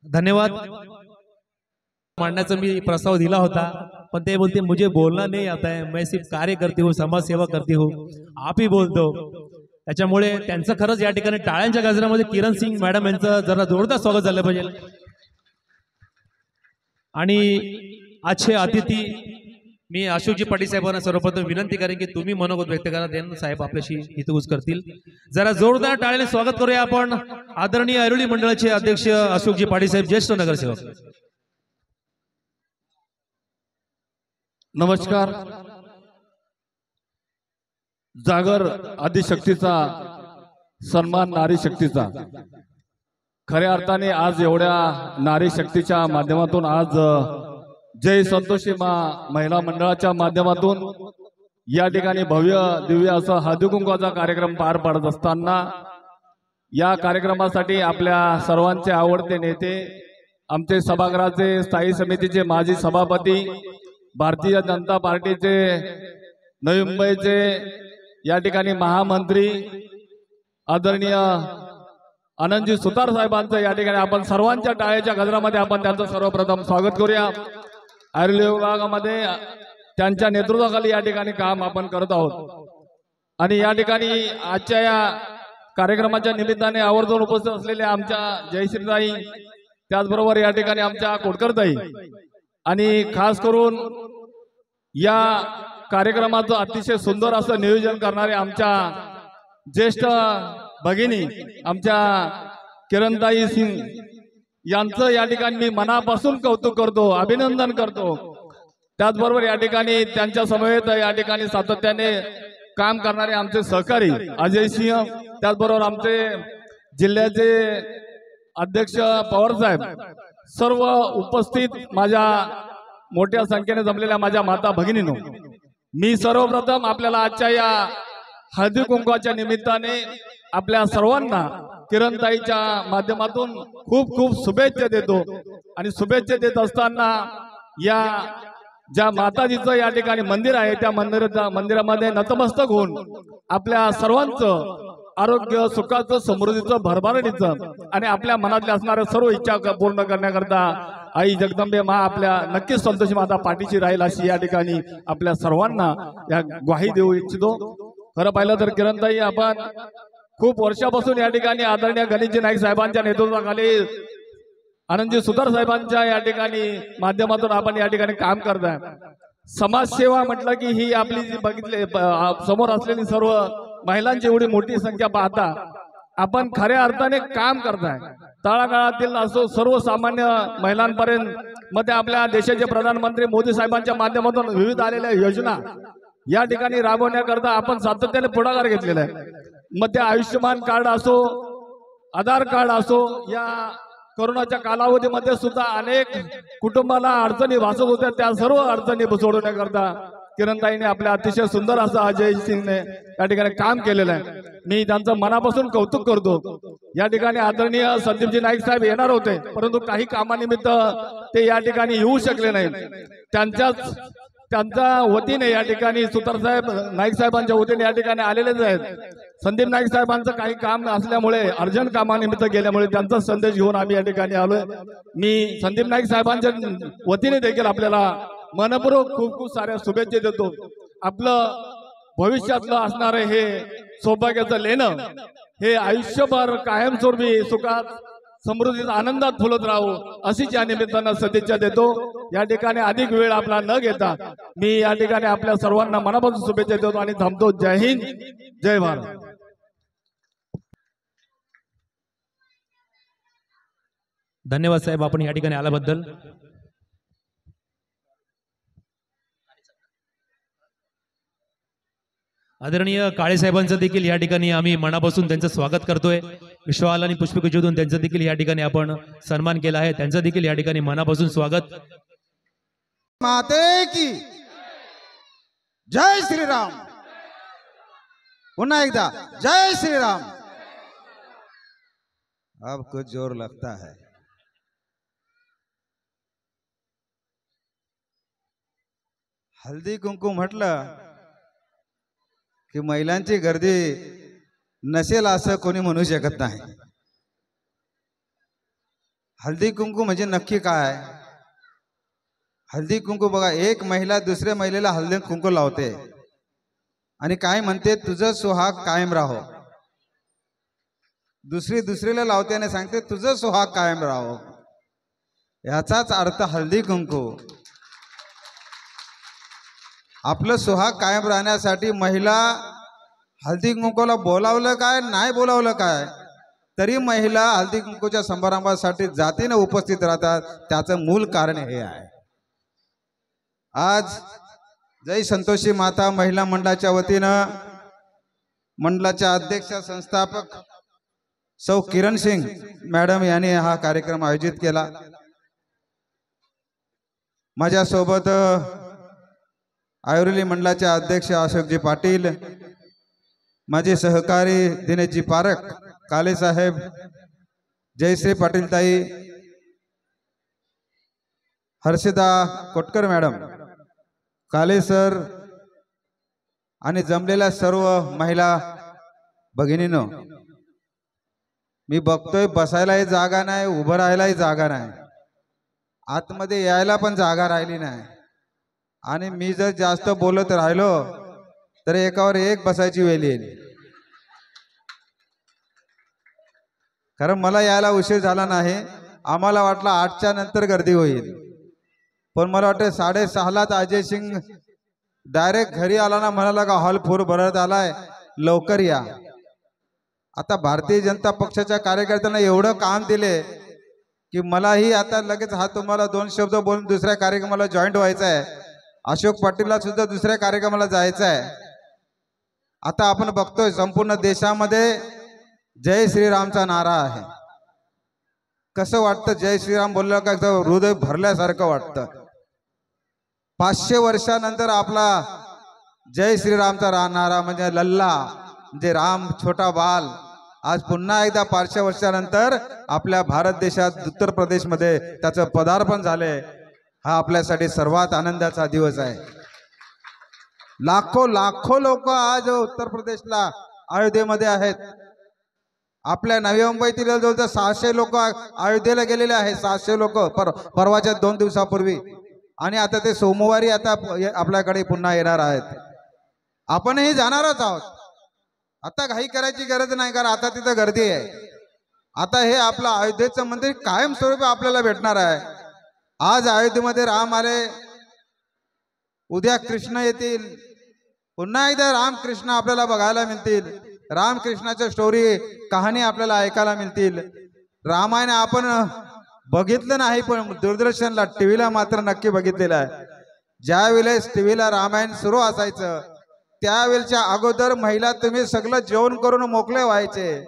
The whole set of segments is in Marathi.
धन्यवाद। मांडण्याचा मी प्रस्ताव दिला होता, पण ते बोलते मुझे बोलना नहीं आता है, मैं सिर्फ कार्य करती हूँ, समाज सेवा करती हूँ, आप ही बोलतो। त्याच्यामुळे त्यांचं खरंच या ठिकाणी टाळ्यांच्या गजरामध्ये किरण सिंग मॅडम यांचं जरा जोरदार स्वागत झालं पाहिजे। आणि अच्छे अतिथी मी अशोकजी पाटील साहेबांना सर्वप्रथम विनंती करेन की तुम्ही मनोगत व्यक्त करा, देन साहेब आपल्याशी हितगुज करतील। जरा जोरदार टाळ्याने स्वागत करूया आपण आदरणीय ऐरोली मंडळाचे अध्यक्ष अशोकजी पाटील साहेब, ज्येष्ठ नगरसेवक। नमस्कार। जागर आदिशक्तीचा सन्मान नारी शक्तीचा, खऱ्या अर्थाने आज एवढ्या नारी शक्तीच्या माध्यमातून आज जय संतोषी महिला मंडळाच्या माध्यमातून या ठिकाणी भव्य दिव्य असा हळदी कुंकवाचा कार्यक्रम पार पडत असताना या कार्यक्रमासाठी आपल्या सर्वांचे आवडते नेते, आमचे सभागृहाचे स्थायी समितीचे माजी सभापती, भारतीय जनता पार्टीचे नवी मुंबईचे या ठिकाणी महामंत्री आदरणीय आनंदजी सुतार साहेबांचं या ठिकाणी आपण सर्वांच्या टाळ्याच्या गजरामध्ये आपण त्यांचं सर्वप्रथम स्वागत करूया। ऐरोली विभागामध्ये त्यांच्या नेतृत्वाखाली या ठिकाणी काम आपण करत आहोत आणि या ठिकाणी आजच्या या कार्यक्रमाच्या निमित्ताने आवर्जून उपस्थित असलेले आमच्या जयश्रीताई, त्याचबरोबर या ठिकाणी आमच्या कोटकरताई आणि खास करून या कार्यक्रमाचं अतिशय सुंदर असं नियोजन करणारे आमच्या ज्येष्ठ भगिनी आमच्या किरणताई सिंग यांचं या ठिकाणी मी मनापासून कौतुक करतो, अभिनंदन करतो। त्याचबरोबर या ठिकाणी त्यांच्या समवेत या ठिकाणी सातत्याने काम करणारे आमचे सहकारी अजय सिंह, त्याचबरोबर आमचे जिल्ह्याचे अध्यक्ष पवार साहेब, सर्व उपस्थित माझ्या मोठ्या संख्येने जमलेल्या माझ्या माता भगिनींनो, मी सर्वप्रथम आपल्याला आजच्या या हळदी कुंकवाच्या निमित्ताने आपल्या सर्वांना किरणताईच्या माध्यमातून खूप खूप शुभेच्छा देतो आणि शुभेच्छा देत असताना या ज्या माताजीचं या ठिकाणी मंदिर आहे त्या मंदिरामध्ये नतमस्तक होऊन आपल्या सर्वांचं आरोग्य, सुखाचं, समृद्धीचं, भरभराटीचं आणि आपल्या मनातल्या असणाऱ्या सर्व इच्छा पूर्ण करण्याकरता आई जगदंबे मा आपल्या नक्कीच संतोषी माता पाठीशी राहील अशी या ठिकाणी आपल्या सर्वांना या ग्वाही देऊ इच्छितो। खरं पाहिलं तर किरणताई, आपण खूप वर्षापासून या ठिकाणी आदरणीय गणेशजी नाईक साहेबांच्या नेतृत्वाखाली आनंदजी सुतार साहेबांच्या या ठिकाणी माध्यमातून आपण या ठिकाणी काम करताय। समाजसेवा म्हटलं की ही आपली जी बघितले समोर असलेली सर्व महिलांची एवढी मोठी संख्या पाहता आपण खऱ्या अर्थाने काम करताय। तळागाळातील असो सर्वसामान्य महिलांपर्यंत मध्ये आपल्या देशाचे प्रधानमंत्री मोदी साहेबांच्या माध्यमातून विविध आलेल्या योजना या ठिकाणी राबवण्याकरता आपण सातत्याने पुढाकार घेतलेला आहे। मग ते आयुष्यमान कार्ड असो, आधार कार्ड असो, या कोरोनाच्या कालावधीमध्ये सुद्धा अनेक कुटुंबाला अडचणी भासत होत्या, त्या सर्व अडचणी सोडवण्याकरता किरणताईने आपल्या अतिशय सुंदर असं अजय सिंगने या ठिकाणी काम केलेलं आहे। मी त्यांचं मनापासून कौतुक करतो। या ठिकाणी आदरणीय संदीपजी नाईक साहेब येणार होते, परंतु काही कामानिमित्त ते या ठिकाणी येऊ शकले नाही। त्यांच्या वतीने या ठिकाणी सुतार साहेब नाईक साहेबांच्या वतीने या ठिकाणी आलेलेच आहेत। संदीप नाईक साहेबांचं काही काम असल्यामुळे अर्जंट कामानिमित्त गेल्यामुळे त्यांचा संदेश घेऊन आम्ही या ठिकाणी आलोय। मी संदीप नाईक साहेबांच्या वतीने देखील आपल्याला मनपूर्वक खूप खूप साऱ्या शुभेच्छा देतो। आपलं भविष्यातलं असणारे हे सौभाग्याचं लेणं हे आयुष्यभर कायमस्वरूपी सुखात, समृद्धीत, आनंदात फुलत राहू अशीच या निमित्तानं सदिच्छा देतो। या ठिकाणी अधिक वेळ आपला न घेता मी या ठिकाणी आपल्या सर्वांना मनापासून शुभेच्छा देतो आणि थांबतो। जय हिंद, जय भारत। धन्यवाद साहेब, आपण या ठिकाणी आल्याबद्दल। आदरणीय काळे साहेबांचं देखील या ठिकाणी आम्ही मनापासून त्यांचं स्वागत करतोय। विश्वाल आणि पुष्पगुच्छेतून त्यांचं देखील या ठिकाणी आपण सन्मान केला आहे, त्यांचं देखील या ठिकाणी मनापासून स्वागत। माते की जय श्रीराम। पुन्हा एकदा जय श्रीराम। अब कुछ जोर लगता है। हल्दी कुंकू म्हटलं की महिलांची गर्दी नसेल असं कोणी म्हणू शकत नाही। हळदी कुंकू म्हणजे नक्की काय? हळदी कुंकू बघा, एक महिला दुसऱ्या महिलेला हळदी कुंकू लावते आणि काय म्हणते, तुझं सुहाग कायम राहो. दुसरी दुसरीला लावते आणि सांगते तुझं सुहाग कायम राहो. याचाच अर्थ हळदी कुंकू. आपलं सुहाग कायम राहण्यासाठी महिला हळदी कुंकूला बोलावलं काय नाही बोलावलं काय तरी महिला हळदी कुंकूच्या समारंभासाठी जातीने उपस्थित राहतात. त्याचं मूल कारण हे आहे. आज जय संतोषी माता महिला मंडळाच्या वतीनं मंडळाच्या अध्यक्ष संस्थापक सौ किरण सिंग मॅडम यांनी हा कार्यक्रम आयोजित केला. माझ्यासोबत ऐरोली मंडळाचे अध्यक्ष अशोकजी पाटील, माझे सहकारी दिनेशजी पारख, काले साहेब, जयश्री पाटील ताई, हर्षदा कोटकर मॅडम, काले सर आणि जमलेल्या सर्व महिला भगिनींनो, मी बघतोय बसायलाही जागा नाही, उभं राहायलाही जागा नाही, आतमध्ये यायला पण जागा राहिली नाही. आणि मी जर जास्त बोलत राहिलो तर एकावर एक बसायची वेळ येईल. कारण मला यायला उशीर झाला नाही. आम्हाला वाटलं 8च्या नंतर गर्दी होईल, पण मला वाटतं 6:30लाच अजय सिंग डायरेक्ट घरी आला ना, म्हणाला का हॉल फुल भरत आलाय, लवकर या. आता भारतीय जनता पक्षाच्या कार्यकर्त्यांना एवढं काम दिले की मलाही आता लगेच हा तुम्हाला 2 शब्द बोलून दुसऱ्या कार्यक्रमाला जॉईंट व्हायचं आहे. अशोक पाटीलला सुद्धा दुसऱ्या कार्यक्रमाला जायचं आहे. आता आपण बघतोय संपूर्ण देशामध्ये जय श्रीरामचा नारा आहे. कसं वाटतं जय श्रीराम बोललं का हृदय भरल्यासारखं वाटतं. 500 वर्षानंतर आपला जय श्रीरामचा नारा म्हणजे लल्ला म्हणजे राम छोटा बाल आज पुन्हा एकदा 500 वर्षानंतर आपल्या भारत देशात उत्तर प्रदेशमध्ये त्याचं पदार्पण झाले. हा आपल्यासाठी सर्वात आनंदाचा दिवस आहे. लाखो लोक आज उत्तर प्रदेशला अयोध्येमध्ये आहेत. आपल्या नवी मुंबईतील जवळजवळ 600 लोक अयोध्येला गेलेले आहेत. 600 लोक परवाच्या 2 दिवसापूर्वी, आणि आता ते सोमवारी आता आपल्याकडे पुन्हा येणार आहेत. आपणही जाणारच आहोत. आता घाई करायची गरज नाही, कारण आता तिथं गर्दी आहे. आता हे आपलं अयोध्येचं मंदिर कायमस्वरूपी आपल्याला भेटणार आहे. आज अयोध्येमध्ये राम आले, उद्या कृष्ण येतील, पुन्हा एकदा रामकृष्ण आपल्याला बघायला मिळतील. रामकृष्णाच्या स्टोरी कहाणी आपल्याला ऐकायला मिळतील. रामायण आपण बघितलं नाही, पण दूरदर्शनला टीव्हीला मात्र नक्की बघितलेलं आहे. ज्या वेळेस टीव्हीला रामायण सुरू असायचं त्यावेळेच्या अगोदर महिला तुम्ही सगळं जेवण करून मोकळे व्हायचे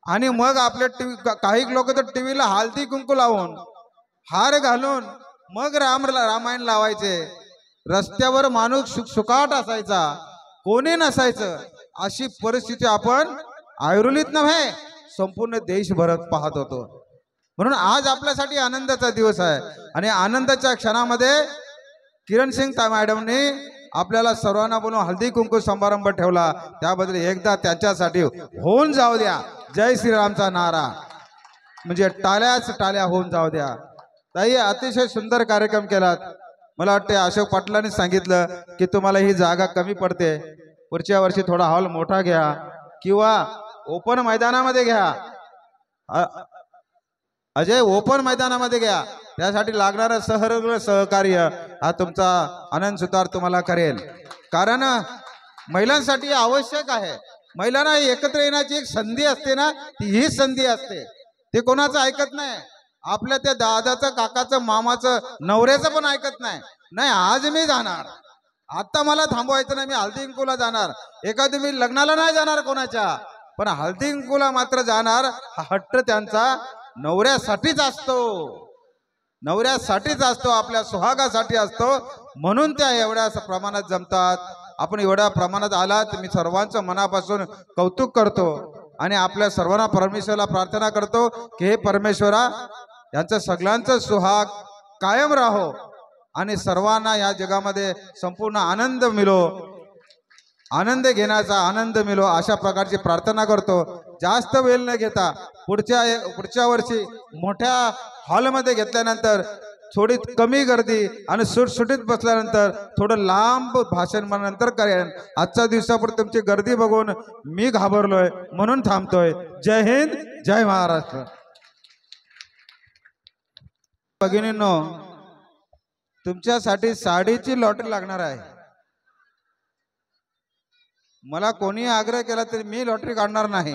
आणि मग आपल्या काही लोक तर टीव्हीला हळदी कुंकू लावून हार घालून मग रामायण लावायचे. रस्त्यावर माणूस सुकाट असायचा, कोणी नसायचं. अशी परिस्थिती आपण ऐरोलीत नव्हे संपूर्ण देशभरात पाहत होतो. म्हणून आज आपल्यासाठी आनंदाचा दिवस आहे आणि आनंदाच्या क्षणामध्ये किरण सिंग मॅडमने आपल्याला सर्वांना बोलून हळदी कुंकू समारंभ ठेवला. त्याबद्दल एकदा त्यांच्यासाठी होऊन जाऊ द्या जय श्रीरामचा नारा, म्हणजे टाळ्याच टाळ्या होऊन जाऊ द्या. ताई अतिशय सुंदर कार्यक्रम केलात. मला वाटते अशोक पाटलांनी सांगितलं की तुम्हाला ही जागा कमी पडते, पुढच्या वर्षी थोडा हॉल मोठा घ्या किंवा ओपन मैदानामध्ये घ्या. अजय ओपन मैदानामध्ये घ्या. त्यासाठी लागणारं सहकार्य हा तुमचा आनंद सुतार तुम्हाला करेल. कारण महिलांसाठी आवश्यक आहे. महिलांना एकत्र येण्याची एक संधी असते ना, ती ही संधी असते. ते कोणाचं ऐकत नाही. आपल्या त्या दादाचं, काकाचं, मामाचं, नवऱ्याचं पण ऐकत नाही. नाही आज मी जाणार, आता मला थांबवायचं नाही, मी हळदी कुंकूला जाणार. एखादी मी लग्नाला नाही जाणार कोणाच्या, पण हळदी कुंकूला मात्र जाणार. हा हट्ट त्यांचा नवऱ्यासाठीच असतो, नवऱ्यासाठीच असतो, आपल्या सुहागासाठी असतो. म्हणून त्या एवढ्या प्रमाणात जमतात. आपण एवढ्या प्रमाणात आलात, मी सर्वांचं मनापासून कौतुक करतो आणि आपल्या सर्वांना परमेश्वराला प्रार्थना करतो की हे परमेश्वरा यांचं सगळ्यांचं सुहाग कायम राहो आणि सर्वांना या जगामध्ये संपूर्ण आनंद मिळो. आनंद घेण्याचा आनंद मिळो अशा प्रकारची प्रार्थना करतो। जास्त वेळ न घेता पुढच्या वर्षी मोठ्या हॉलमध्ये घेतल्यानंतर थोडी कमी गर्दी आणि सुटसुटीत बसल्यानंतर थोडं लांब भाषण मला नंतर करेन। आजच्या दिवसापुरती तुमची गर्दी बघून मी घाबरलोय म्हणून थांबतोय। जय हिंद, जय महाराष्ट्र। भगिनींनो, तुमच्यासाठी साडीची लॉटरी लागणार आहे। मला कोणी आग्रह केला तरी मी लॉटरी काढणार नाही,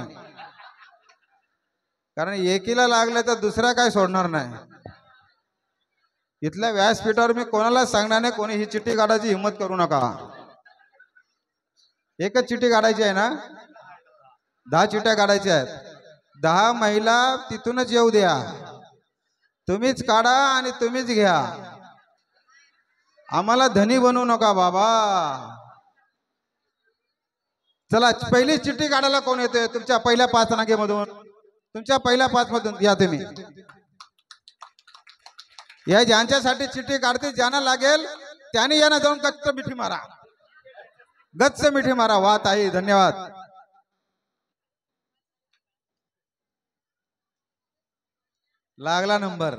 कारण एकीला लागले तर दुसरा काय सोडणार नाही। इथल्या व्यासपीठावर मी कोणाला सांगणार नाही कोणी ही चिठ्ठी काढायची हिम्मत करू नका। एकच चिठ्ठी काढायची आहे ना, 10 चिठ्ठ्या काढायच्या आहेत। 10 महिला तिथूनच येऊ द्या, तुम्हीच काढा आणि तुम्हीच घ्या। आम्हाला धनी बनवू नका बाबा। चला, पहिली चिठ्ठी काढायला कोण येतोय तुमच्या पहिल्या 5 रांगेमधून? तुमच्या पहिल्या 5 मधून या तुम्ही। या ज्यांच्यासाठी चिठ्ठी काढते ज्यांना लागेल त्यांनी यांना जाऊन गच्च मिठी मारा, गच्च मिठी मारा। वा ताई, धन्यवाद। लागला नंबर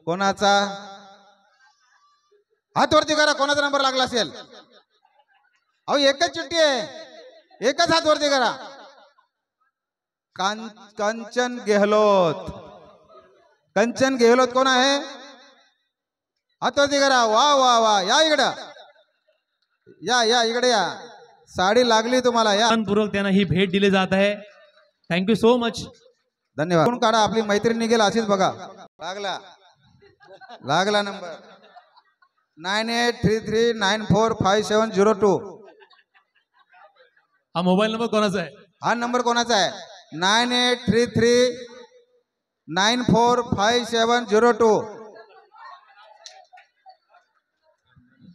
कोणाचा? हात वरती करा कोणाचा नंबर लागला असेल। अहो एकच चिठ्ठी आहे, एकच हात वरती करा। कंचन गेहलोत, कंचन गेहलोत कोण आहे? हात वरती करा। वा वा वा, या इकडं, या इकडे या। साडी लागली तुम्हाला, या। पूर्वक त्यांना ही भेट दिली जात आहे। थँक्यू सो मच, धन्यवाद। कोण काढा, आपली मैत्रीण निघेल अशीच बघा। लागला नंबर 9833945702। हा मोबाईल नंबर कोणाचा आहे? हा नंबर कोणाचा आहे? 9833945702।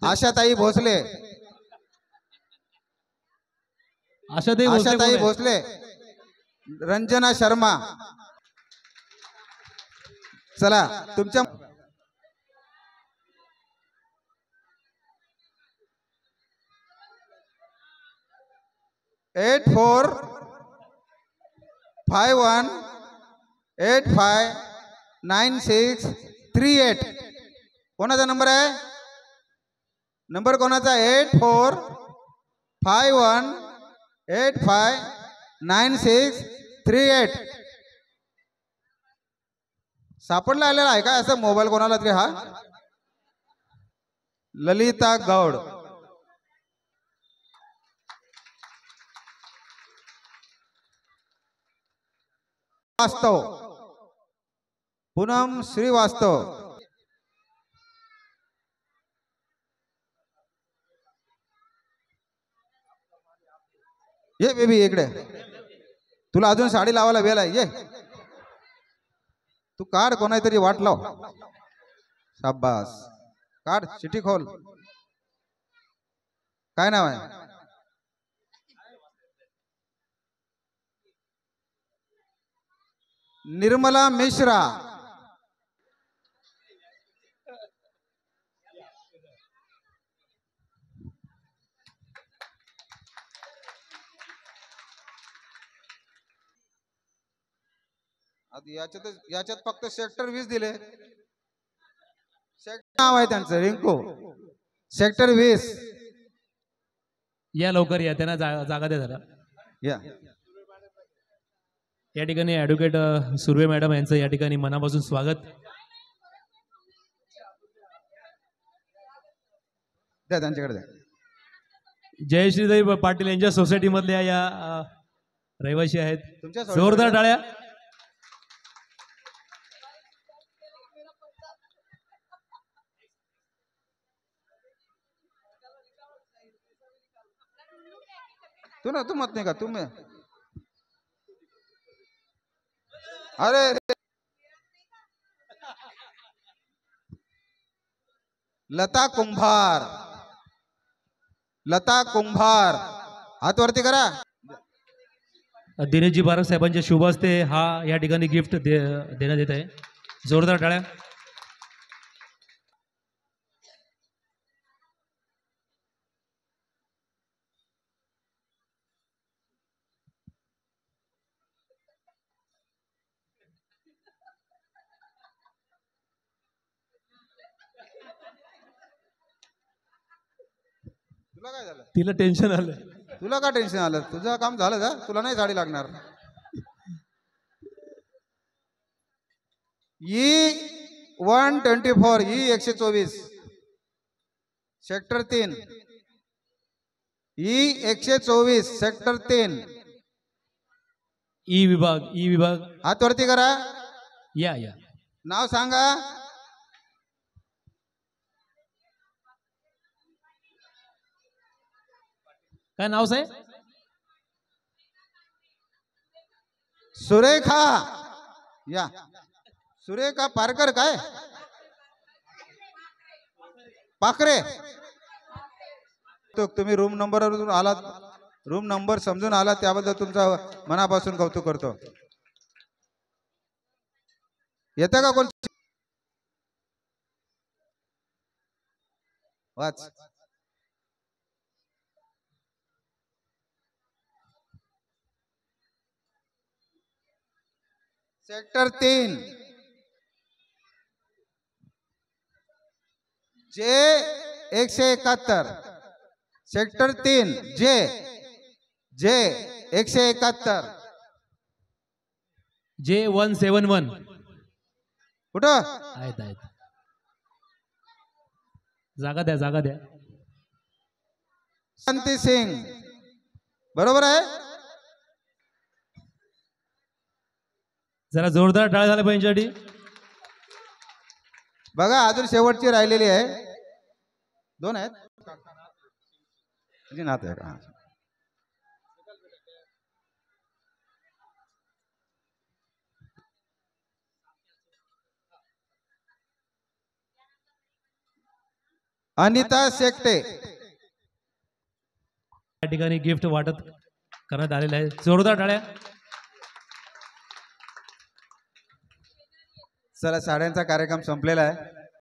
आशाताई भोसले, आशाताई भोसले, रंजना शर्मा। चला, तुमच्या 8451859638 कोणाचा नंबर आहे? नंबर कोणाचा? 8451859638 सापडला आलेला आहे का असं मोबाईल कोणाला तरी? हा ललिता गौड, वास्तव, पूनम श्रीवास्तव। ये बेबी इकडे, तुला अजून साडी लावायला वेळ आहे, ये तू काढ, कोणातरी वाट लाव। शाबास, काढ, चिठी खोल। काय नाव आहे? निर्मला मिश्रा। याच्यात फक्त सेक्टर 20 दिले। नाव आहे त्यांचं रिंकू, सेक्टर 20। या लवकर या, त्यांना जागा द्या जरा। या ठिकाणी ॲडव्होकेट सुर्वे मॅडम यांचं या ठिकाणी मनापासून स्वागत। द्या त्यांच्याकडे द्या। जयश्रीदेवी पाटील यांच्या सोसायटी मधल्या या रहिवासी आहेत, जोरदार टाळ्या। तू मत नाही का तुम्ही? अरे लता कुंभार, लता कुंभार, हात वरती करा। दिनेशजी बारक साहेबांच्या शुभ हस्ते हा या ठिकाणी गिफ्ट देण्यात येत आहे। जोरदार टाळ्या। तुला काय झालं? तिला टेन्शन आलं. तुला का टेन्शन आलं? तुझं काम झालं का? तुला नाही साडी लागणार. E124 E124 sector 3 E124 sector 3 E विभाग हात वरती करा. या नाव सांगा. काय नाव साहेब? सुरेखा. या सुरेखा पारकर. काय पाखरे? तो तुम्ही रूम नंबरवरून आलात, रूम नंबर समजून आलात त्याबद्दल तुमचा मनापासून कौतुक करतो. येतं का कोण? वाच. Sector 3 J171 sector 3 J171 J171. कुठं? आहेत. जागा द्या. शांती सिंग. बरोबर आहे. जरा जोरदार टाळ्या झाल्या पाहिजे. बघा अजून शेवटची राहिलेली आहे. 2 आहेत. नात आहे का? अनिता शेकटे. या ठिकाणी गिफ्ट वाटप करण्यात आलेलं आहे. जोरदार टाळ्या. चला साड्यांचा कार्यक्रम संपलेला आहे.